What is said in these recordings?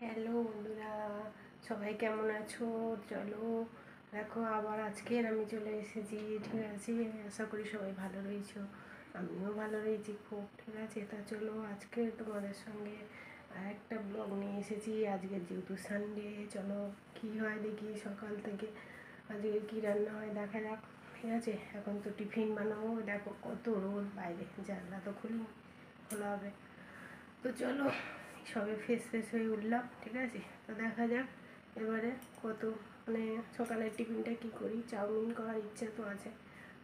Hello বন্ধুরা, সবাই কেমন আছো? চলো দেখো, আবার আজকের আমি চলে এসেছি। ঠিক আছে, আশা করি সবাই ভালো রয়েছো, আমিও ভালো রয়েছি খুব। ঠিক আছে, তা চলো আজকে তোমাদের সঙ্গে একটা ব্লগ নিয়ে এসেছি। আজকে যেহেতু সানডে, চলো কি হয় দেখি সকাল থেকে আজকে কি রান্না হয় দেখা যাক। ঠিক আছে, এখন তো টিফিন বানাবো। দেখো কত রোদ বাইরে, জানলা তো খোলা হবে। তো চলো, সবে ফ্রেশ হয়ে উঠলাম। ঠিক আছে, তো দেখা যাক এবারে কত মানে সকালের টিফিনটা কি করি। চাউমিন করার ইচ্ছা তো আছে,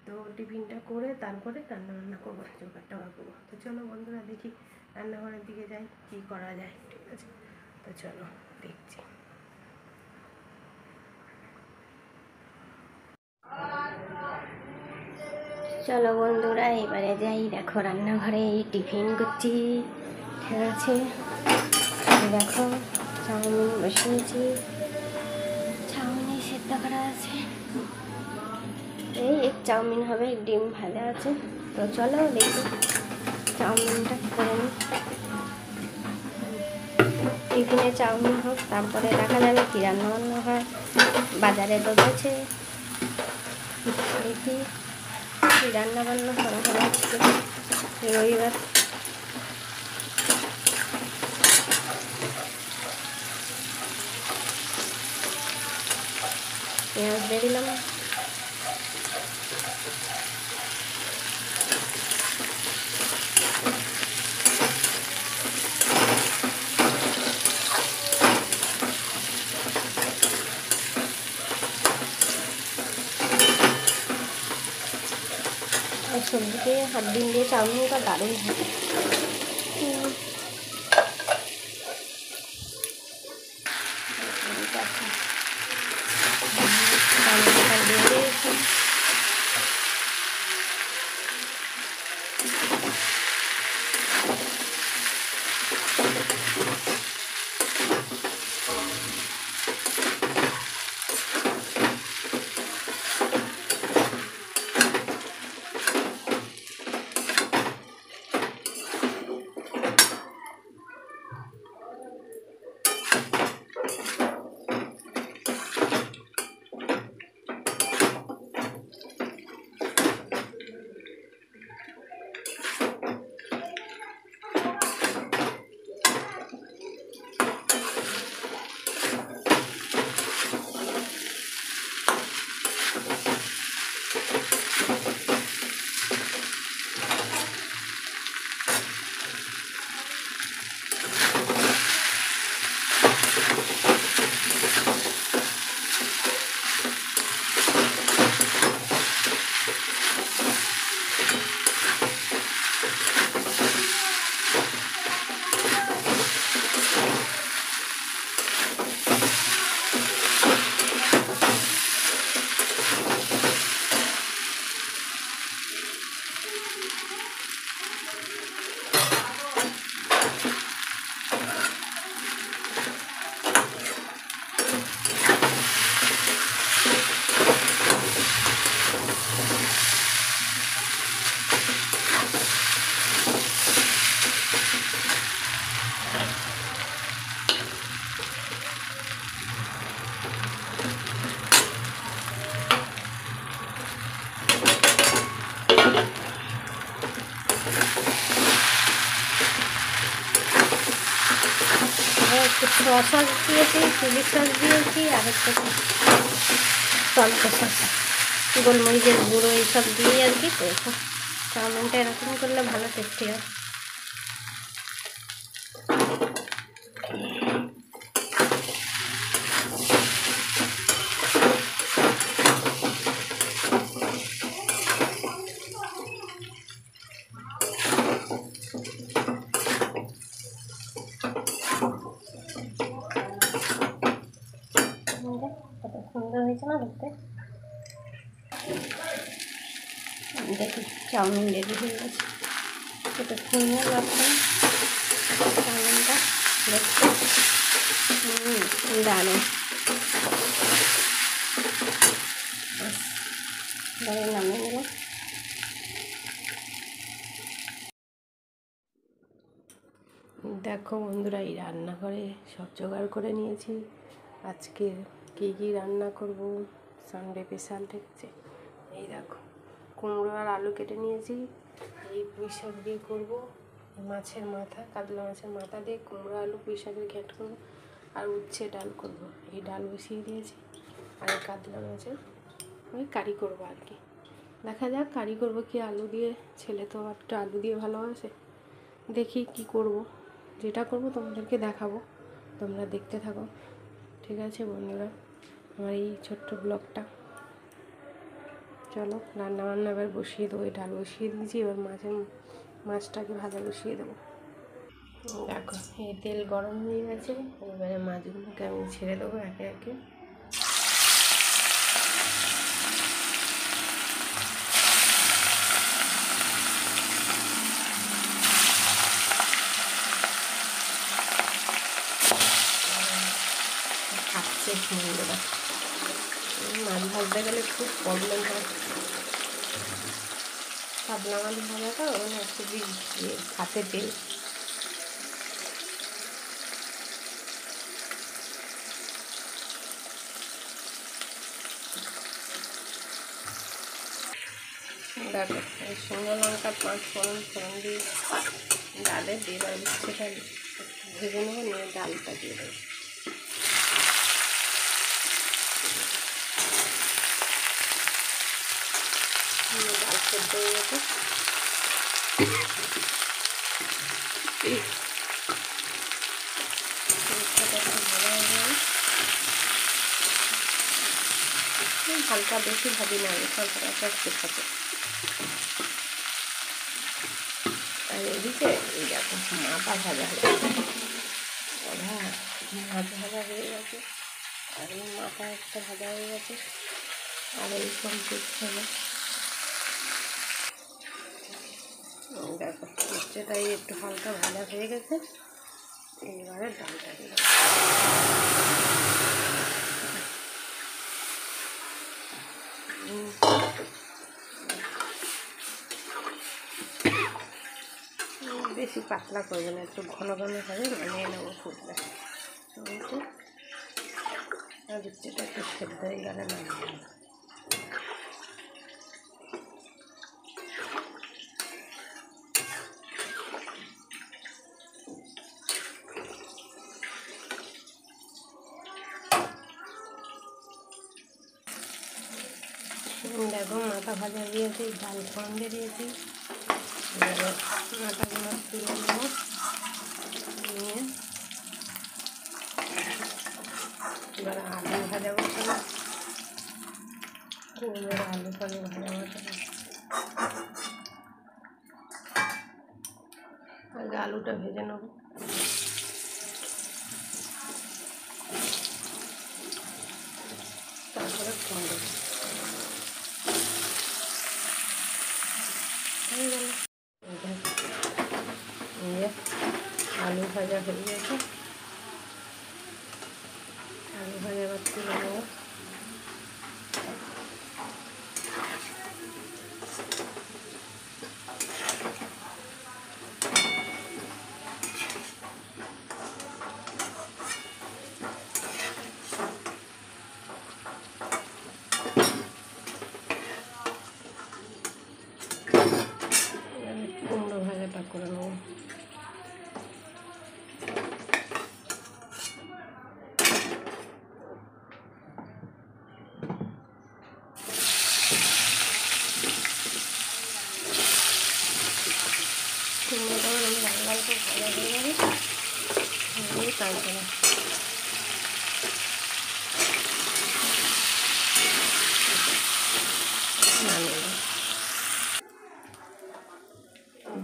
তো টিফিনটা করে তারপরে রান্না করবো, জোগাড় করবো। তো চলো বন্ধুরা, দেখি রান্নাঘরের দিকে যাই কি করা যায়। ঠিক আছে, তো চলো দেখছি। চলো বন্ধুরা, এবারে যাই। দেখো রান্নাঘরে টিফিন করছি। ঠিক আছে, দেখো চাউমিন বসিয়েছি, চাউমিন সেদ্ধ করা আছে। এই এক চাউমিন হবে, ডিম ভাজা আছে। তো চলো দেখি চাউমিনটা করে নিই। টিফিনে চাউমিন হোক, তারপরে দেখা যাবে কী রান্নাবান্না হয়। বাজারে তো গেছে, দেখি কী রান্নাবান্না করা হয় আজকে রবিবার। পেঁয়াজ দিয়ে দিলাম, और सब्जी के हर दिन দিয়ে চাউমিনটা দারুণ হয়। চাউমিনটা দিয়ে দিয়েছি। একটু সস দিয়েছি, চিলি সস দিয়েছি, আর হচ্ছে টমেটো সস, গোলমরিচের গুঁড়ো এইসব দিয়ে আর কি করেছি। চাউমিনটা এরকম করলে ভালো টেস্টি হয়। কত সুন্দর হয়েছে না দেখতে। দেখি চাউমিন রেডি হয়ে গেছে, কত সুন্দর লাগছে চাউমিনটা দেখতে। দারুণ, নামিয়ে নিলাম। দেখো বন্ধুরা, এই রান্নাঘরে সব জোগাড় করে নিয়েছি। আজকে কী রান্না করব, সানডে স্পেশাল। ঠিক আছে, এই দেখো কুমড়ো আর আলু কেটে নিয়েছি। এই পুঁই শাক দিয়ে করবো, মাছের মাথা, কাতলা মাছের মাথা দিয়ে কুমড়ো আলু পুঁই শাকের ঘ্যাঁট করবো। আর উচ্ছে ডাল করব, এই ডাল বসিয়ে দিয়েছি। আর এই কাতলা মাছের ওই কারি করবো আর কি। দেখা যাক কারি করবো কি আলু দিয়ে। ছেলে তো একটু আলু দিয়ে ভালোবাসে। দেখি কি করব, যেটা করব তোমাদেরকে দেখাবো, তোমরা দেখতে থাকো। ঠিক আছে বন্ধুরা, আমার এই ছোট্ট ব্লগটা। চলো রান্নাবান্না এবার বসিয়ে দেবো। এই ডাল বসিয়ে দিয়েছি, এবার মাছটাকে ভাজা বসিয়ে দেবো। দেখো এই তেল গরম হয়ে গেছে, এবারে মাছগুলোকে আমি ছেড়ে দেবো একে একে। খাচ্ছে বন্ধুরা, মাছ ভাজতে গেলে খুব প্রবলেম হয়। কাতলা মাছ ভাজাটা মানে খুবই হাতে তেল। দেখো এই শুকনো লঙ্কা 5 ফোড়ন দিয়ে ডালে দিয়ে এবার উচ্ছেটা ভেজে নেবো, নিয়ে ডালটা দিয়ে দেবো। ডাল সেদ্ধ হয়ে গেছে, হালকা বেশি ভাবি না, হালকা একটু থাকে। আর এদিকে এই দেখো মাথা ভাজা হয়ে গেছে, মাছ ভাজা হয়ে গেছে। আর এই মাথা একটা ভাজা হয়ে গেছে, আর এই কমপ্লিট হবে। দেখো উচ্ছেটাই একটু হালকা ভাজা হয়ে গেছে, এইবারে ডালটা দিয়ে বেশি পাতলা করবে না, একটু ঘন ঘন হবে, মানিয়ে নেবো ফুটবে। আর উচ্ছেটা একটু সেদ্ধ হয়ে গেলে নামিয়ে নেবো। দেখো মাথা ভাজা দিয়েছি, ডাল ফোড়ন দিয়ে দিয়েছি। মাথাগুলো তুলে নেবো, নিয়ে এবার আলু ভাজা বসাবো। এবার আলু ভাজা বসাবো, আগে আলুটা ভেজে নেবো। তারপরে ফোন দেবো, হয়ে গেল। আলু ভাজা হয়ে গেছে, আলু ভাজা এবার তুলে নেবো। কুমড়ো ভাজাটা করে নেবো। কুমড়োটা আমি লাল লাল করে ভাজা হয়ে যাবে, তারপরে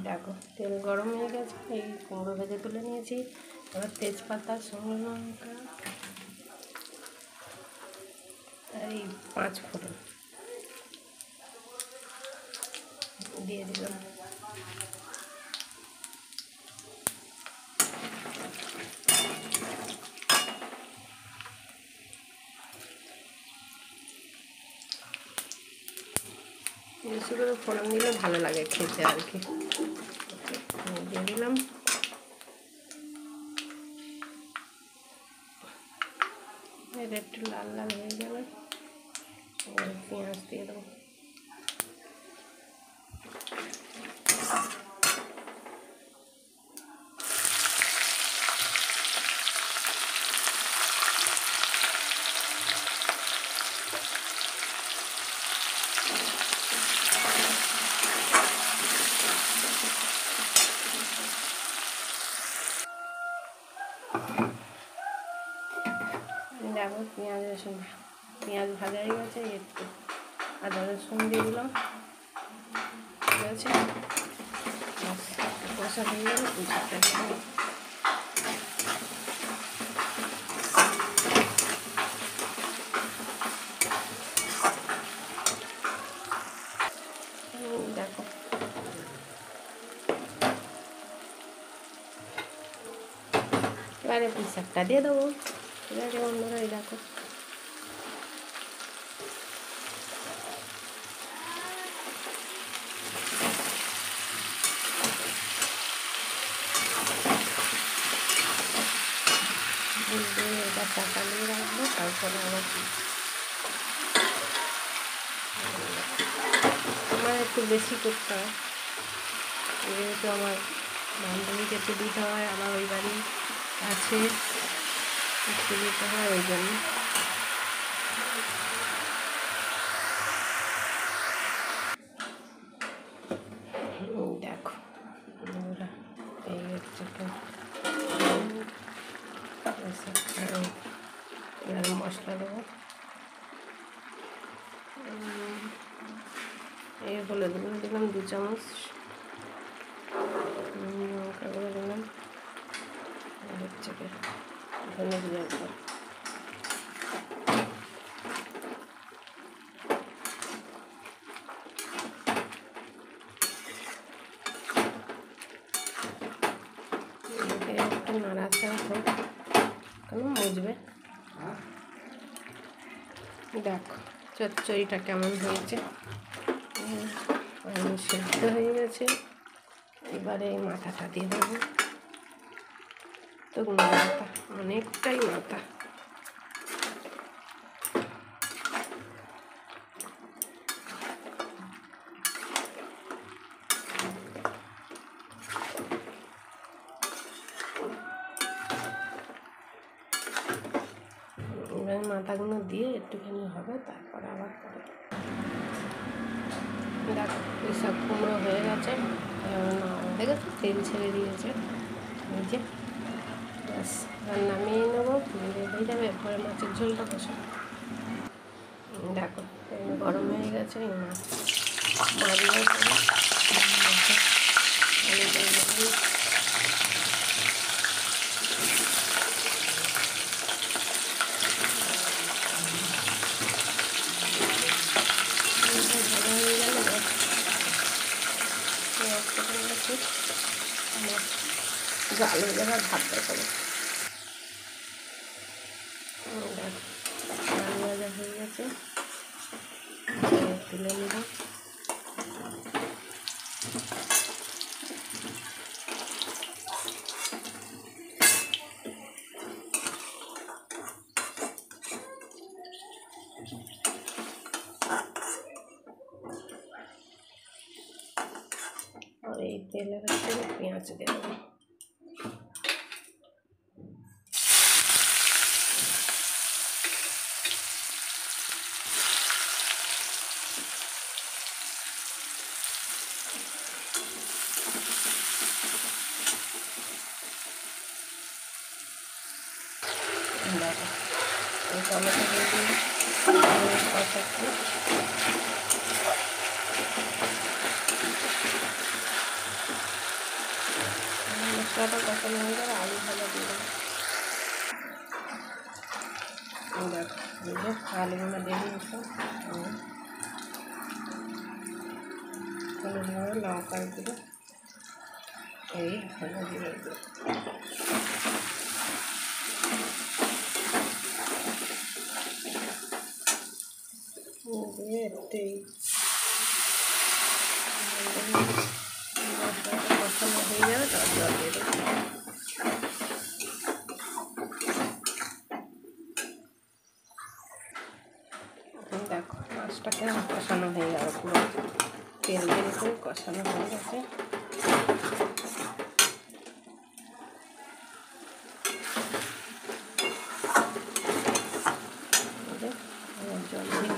দেখো তেল গরম হয়ে গেছে, এই কুমড়ো ভেজে তুলে নিয়েছি। এবার তেজপাতা, শুকনো লঙ্কা আর এই 5 ফোড়ন দিয়ে দিলাম। বেশি করে ফোড়ন দিলে ভালো লাগে খেতে আর কি। দিয়ে দিলাম। এটা একটু লাল লাল হয়ে যাবে, পেঁয়াজ দিয়ে দেবো। দেখো পেঁয়াজ ভাজা হয়ে গেছে, একটু আদা রসুন দিয়ে দিলাম, ঠিক আছে। কষা হয়ে গেলে পুঁইশাকটা দিয়ে দেবো। দেখো এবারে পুঁইশাকটা দিয়ে দেবো, ঠিক আছে বন্ধুরা। এই দেখো এটা চাপালিয়ে রাখবো, তারপরে আবার আমার একটু বেশি করতে হয়, যেহেতু আমার বান্ধবীকে একটু দিতে হয়, আমার ওই বাড়ি আছে, একটু দিতে হয়, ওই জন্য। দেখো এই হচ্ছে গরম মশলা দেবো, এই হলুদ গুঁড়ো দিলাম 2 চামচ, লঙ্কা গুঁড়ো দিলাম, হচ্ছে ধনে জিরার গুঁড়ো। একটু নাড়াচাড়া হোক, কেন মুছবে। দেখো চচ্চড়িটা কেমন হয়েছে, সেদ্ধ হয়ে গেছে। এবারে এই মাথাটা দিয়ে দেবো, তো মাথা অনেকটাই মাথা, এবার মাথাগুলো দিয়ে একটুখানি হবে, তারপর আবার করে। দেখো পুঁইশাক কুমড়ো হয়ে গেছে, দেখেছো তেল ছেড়ে দিয়েছে, এই যে ব্যাস নামিয়ে নেবো, হয়ে যাবে। এরপরে মাছের ঝোলটা বসে। দেখো গরম হয়ে গেছে, এই মাছগুলো জাল হয়ে যাবে, ভাতটা করে ভাজা হয়ে গেছে, তুলে নেব। আর এই তেলের ভিতরে পেঁয়াজ দেবো। দেখো এই টমেটো দিয়ে দিই, মশলাটা কষানো হয়ে যাবে, আলু ভাজা দিয়ে দেবো। দেখো আলুগুলো দিয়ে দিয়েছি, হলুদ গুঁড়ো, লঙ্কার গুঁড়ো, এই হলুদ জিরার গুঁড়ো। দিয়ে একটু মশলাটা কষানো হয়ে যাবে, তার জল দিয়ে দেবো। মাছটাকে কষানো হয়ে গেল, পুরো তেল বের করে কষানো হয়ে গেছে। জল দিয়ে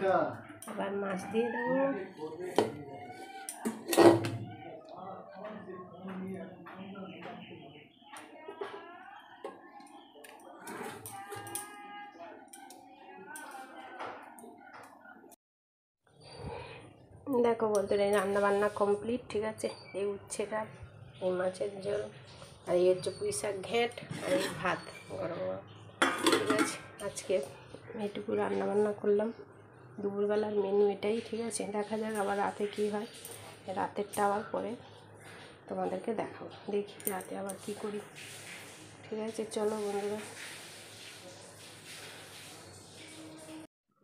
দেবো। এবার মাছ দিয়ে দেবো। দেখো বন্ধুরা, রান্না বান্না কমপ্লিট, ঠিক আছে। এই উচ্ছেটা, এই মাছের ঝোল, আর এই হচ্ছে পুঁই শাক ঘ্যাঁট, আর এই ভাত গরম গরম, ঠিক আছে। আজকে এইটুকু রান্না বান্না করলাম, দুপুরবেলার মেনু এটাই, ঠিক আছে। দেখা যাক আবার রাতে কী হয়, রাতেরটা আবার পরে তোমাদেরকে দেখাবো, দেখি রাতে আবার কি করি, ঠিক আছে। চলো বন্ধুরা।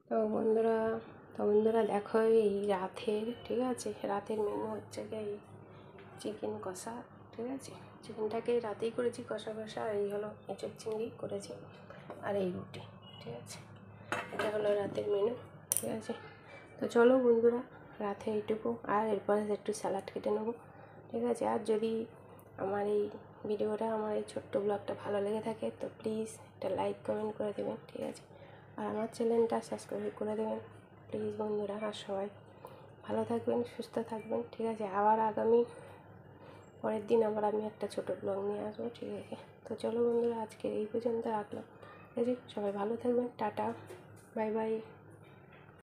তো বন্ধুরা দেখো, এই রাতের, ঠিক আছে, রাতের মেনু হচ্ছে কি, এই চিকেন কষা, ঠিক আছে। চিকেনটাকে রাতেই করেছি কষা কষা, আর এই হলো এঁচোড় চিংড়ি করেছি, আর এই রুটি, ঠিক আছে। এটা হলো রাতের মেনু, ঠিক আছে। তো চলো বন্ধুরা, রাতে এইটুকু, আর এরপরে একটু স্যালাড কেটে নেবো, ঠিক আছে। আর যদি আমার এই ভিডিওটা, আমার এই ছোট্ট ব্লগটা ভালো লেগে থাকে, তো প্লিজ একটা লাইক কমেন্ট করে দেবেন, ঠিক আছে। আর আমার চ্যানেলটা সাবস্ক্রাইব করে দেবেন প্লিজ বন্ধুরা। আর সবাই ভালো থাকবেন, সুস্থ থাকবেন, ঠিক আছে। আবার আগামী পরের দিন আবার আমি একটা ছোটো ব্লগ নিয়ে আসবো, ঠিক আছে। তো চলো বন্ধুরা, আজকে এই পর্যন্ত রাখলাম, ঠিক আছে। সবাই ভালো থাকবেন, টাটা, বাই বাই।